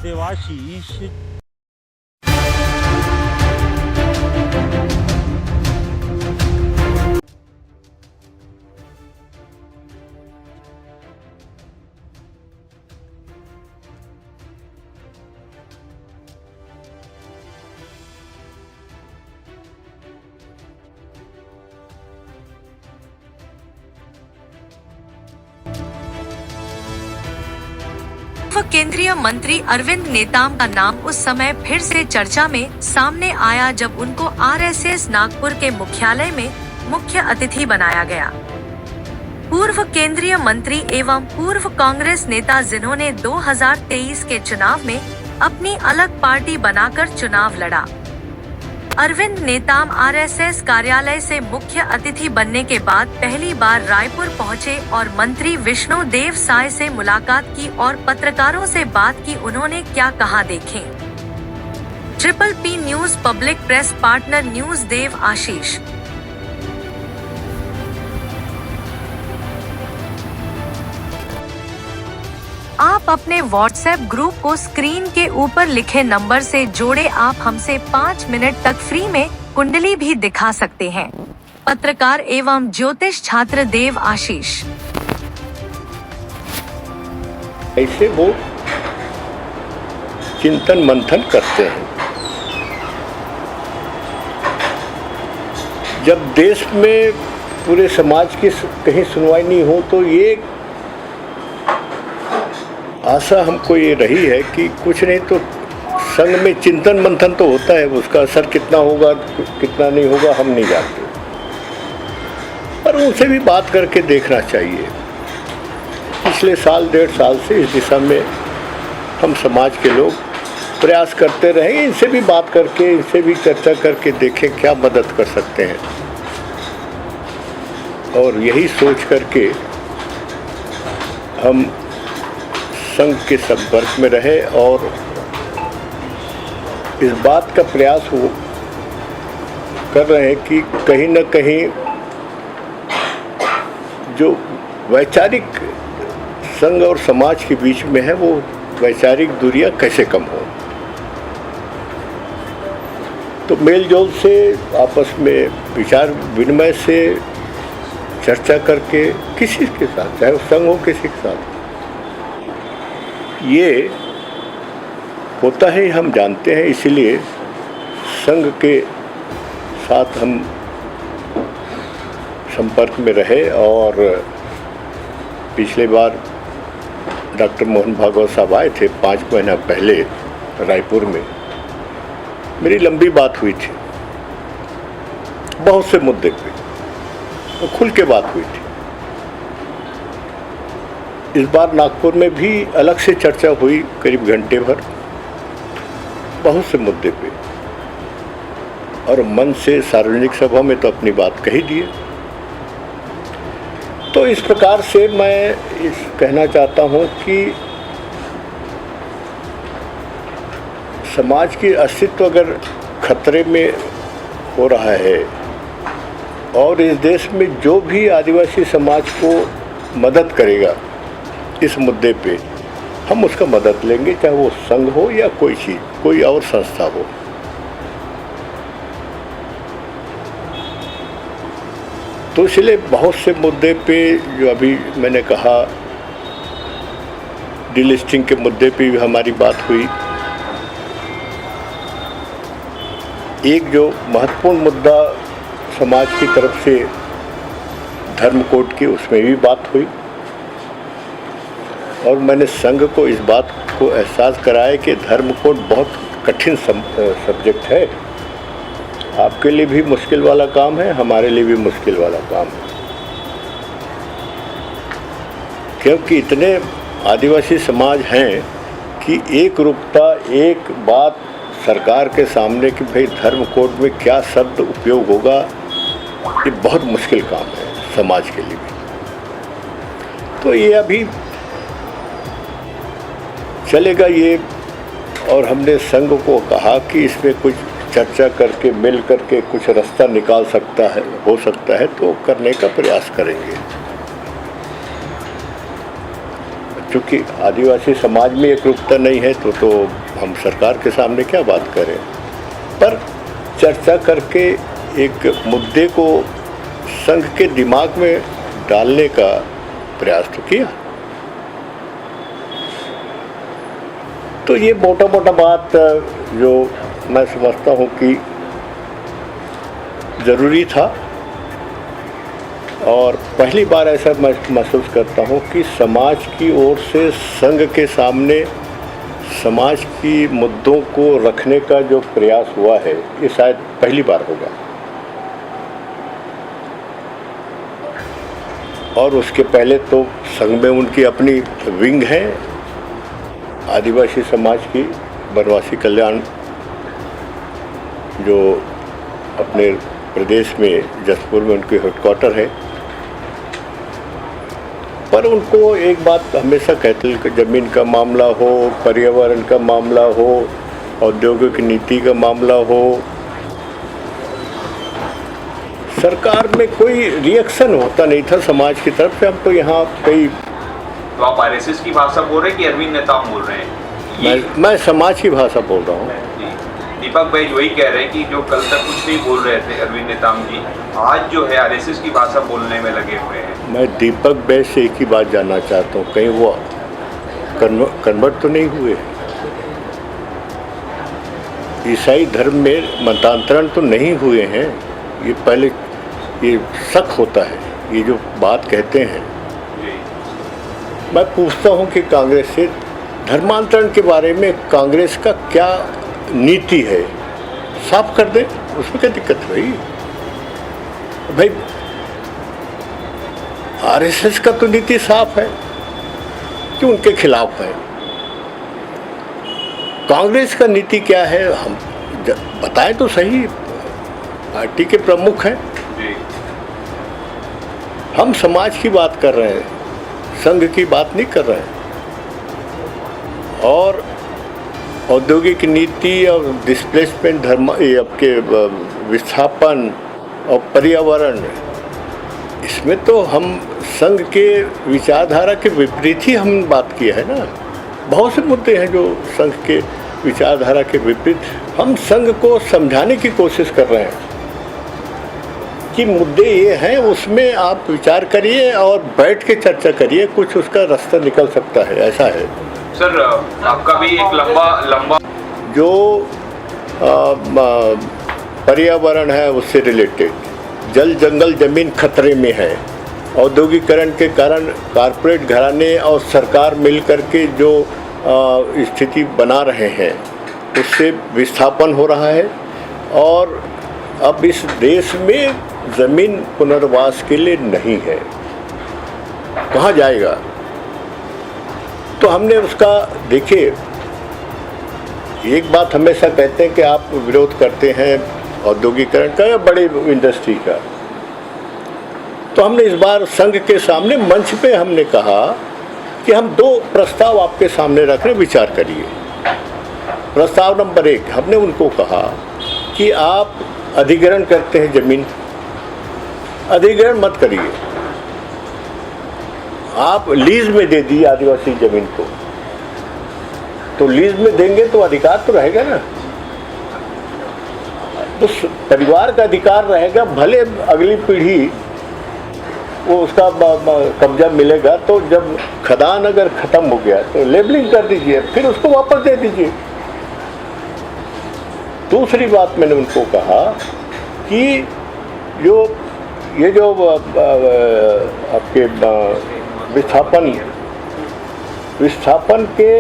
देवाशीष। केंद्रीय मंत्री अरविंद नेताम का नाम उस समय फिर से चर्चा में सामने आया जब उनको आरएसएस नागपुर के मुख्यालय में मुख्य अतिथि बनाया गया। पूर्व केंद्रीय मंत्री एवं पूर्व कांग्रेस नेता जिन्होंने 2023 के चुनाव में अपनी अलग पार्टी बनाकर चुनाव लड़ा। अरविंद नेताम आरएसएस कार्यालय से मुख्य अतिथि बनने के बाद पहली बार रायपुर पहुंचे और मंत्री विष्णु देव साय से मुलाकात की और पत्रकारों से बात की। उन्होंने क्या कहा, देखें। Triple P news public press partner news Dev Ashish. आप अपने व्हाट्सएप ग्रुप को स्क्रीन के ऊपर लिखे नंबर से जोड़े। आप हमसे 5 मिनट तक फ्री में कुंडली भी दिखा सकते हैं। पत्रकार एवं ज्योतिष छात्र देव आशीष। ऐसे वो चिंतन मंथन करते हैं। जब देश में पूरे समाज की कहीं सुनवाई नहीं हो तो ये आशा हमको ये रही है कि कुछ नहीं तो संघ में चिंतन मंथन तो होता है, उसका असर कितना होगा कितना नहीं होगा हम नहीं जानते, पर उनसे भी बात करके देखना चाहिए। पिछले साल 1.5 साल से इस दिशा में हम समाज के लोग प्रयास करते रहे। इनसे भी बात करके, इनसे भी चर्चा करके देखें क्या मदद कर सकते हैं, और यही सोच करके हम संघ के संपर्क में रहे और इस बात का प्रयास हो कर रहे हैं कि कहीं न कहीं जो वैचारिक संघ और समाज के बीच में है वो वैचारिक दूरियां कैसे कम हो। तो मेल जोल से, आपस में विचार विनिमय से, चर्चा करके किसी के साथ, चाहे वो संघ हो किसी के साथ, ये होता है हम जानते हैं। इसीलिए संघ के साथ हम संपर्क में रहे और पिछले बार डॉक्टर मोहन भागवत साहब आए थे 5 महीना पहले रायपुर में। मेरी लंबी बात हुई थी, बहुत से मुद्दे पे तो खुल के बात हुई थी। इस बार नागपुर में भी अलग से चर्चा हुई करीब घंटे भर, बहुत से मुद्दे पे, और मन से सार्वजनिक सभा में तो अपनी बात कही दिए। तो इस प्रकार से मैं कहना चाहता हूँ कि समाज की अस्तित्व अगर खतरे में हो रहा है और इस देश में जो भी आदिवासी समाज को मदद करेगा इस मुद्दे पे, हम उसका मदद लेंगे, चाहे वो संघ हो या कोई चीज़, कोई और संस्था हो। तो इसलिए बहुत से मुद्दे पे, जो अभी मैंने कहा डीलिस्टिंग के मुद्दे पे भी हमारी बात हुई। एक जो महत्वपूर्ण मुद्दा समाज की तरफ से धर्म कोड की, उसमें भी बात हुई और मैंने संघ को इस बात को एहसास कराया कि धर्म कोड बहुत कठिन सब्जेक्ट है। आपके लिए भी मुश्किल वाला काम है, हमारे लिए भी मुश्किल वाला काम है, क्योंकि इतने आदिवासी समाज हैं कि एक रूपता, एक बात सरकार के सामने कि भाई धर्म कोड में क्या शब्द उपयोग होगा, ये बहुत मुश्किल काम है समाज के लिए भी। तो ये अभी चलेगा ये, और हमने संघ को कहा कि इसमें कुछ चर्चा करके, मिल करके कुछ रास्ता निकाल सकता है, हो सकता है तो करने का प्रयास करेंगे। चूँकि आदिवासी समाज में एकरूपता नहीं है तो हम सरकार के सामने क्या बात करें, पर चर्चा करके एक मुद्दे को संघ के दिमाग में डालने का प्रयास तो किया। तो ये मोटा मोटा बात जो मैं समझता हूँ कि ज़रूरी था, और पहली बार ऐसा मैं महसूस करता हूँ कि समाज की ओर से संघ के सामने समाज की मुद्दों को रखने का जो प्रयास हुआ है, ये शायद पहली बार होगा। और उसके पहले तो संघ में उनकी अपनी विंग है, आदिवासी समाज की वनवासी कल्याण, जो अपने प्रदेश में जसपुर में उनकी हेडक्वार्टर है। पर उनको एक बात हमेशा कहते हैं कि ज़मीन का मामला हो, पर्यावरण का मामला हो, औद्योगिक नीति का मामला हो, सरकार में कोई रिएक्शन होता नहीं था समाज की तरफ से। हम तो यहाँ कई, तो आप आरएसएस की भाषा बोल रहे हैं कि अरविंद नेताम बोल रहे हैं? मैं समाज की भाषा बोल रहा हूँ। दीपक भाई वही कह रहे हैं कि जो कल तक कुछ नहीं बोल रहे थे अरविंद नेताम जी, आज जो है आरएसएस की भाषा बोलने में लगे हुए हैं। मैं दीपक भाई से एक ही बात जानना चाहता हूँ, कहीं वो कन्वर्ट तो नहीं हुए? ईसाई धर्म में मतांतरण तो नहीं हुए हैं? ये पहले ये शक होता है, ये जो बात कहते हैं। मैं पूछता हूँ कि कांग्रेस से धर्मांतरण के बारे में कांग्रेस का क्या नीति है, साफ कर दें, उसमें क्या दिक्कत है भाई? आरएसएस का तो नीति साफ है कि उनके खिलाफ है। कांग्रेस का नीति क्या है, हम बताएं तो सही। पार्टी के प्रमुख हैं, हम समाज की बात कर रहे हैं, संघ की बात नहीं कर रहे हैं। और औद्योगिक नीति और डिस्प्लेसमेंट, धर्म, ये आपके विस्थापन और पर्यावरण, इसमें तो हम संघ के विचारधारा के विपरीत ही हम बात की है ना। बहुत से मुद्दे हैं जो संघ के विचारधारा के विपरीत, हम संघ को समझाने की कोशिश कर रहे हैं कि मुद्दे ये हैं, उसमें आप विचार करिए और बैठ के चर्चा करिए, कुछ उसका रास्ता निकल सकता है, ऐसा है। सर आपका भी एक लंबा जो पर्यावरण है उससे रिलेटेड, जल जंगल जमीन खतरे में है, औद्योगिकरण के कारण कारपोरेट घराने और सरकार मिलकर के जो स्थिति बना रहे हैं, उससे विस्थापन हो रहा है। और अब इस देश में ज़मीन पुनर्वास के लिए नहीं है, कहाँ जाएगा? तो हमने उसका, देखिए, एक बात हमेशा कहते हैं कि आप विरोध करते हैं औद्योगिकरण का या बड़े इंडस्ट्री का, तो हमने इस बार संघ के सामने मंच पे हमने कहा कि हम दो प्रस्ताव आपके सामने रख रहे, विचार करिए। प्रस्ताव नंबर 1, हमने उनको कहा कि आप अधिग्रहण करते हैं ज़मीन, अधिग्रहण मत करिए, आप लीज में दे दिए आदिवासी ज़मीन को। तो लीज में देंगे तो अधिकार तो रहेगा ना, तो परिवार का अधिकार रहेगा, भले अगली पीढ़ी वो उसका कब्जा मिलेगा। तो जब खदान अगर ख़त्म हो गया तो लेबलिंग कर दीजिए, फिर उसको वापस दे दीजिए। दूसरी बात मैंने उनको कहा कि ये जो आपके विस्थापन के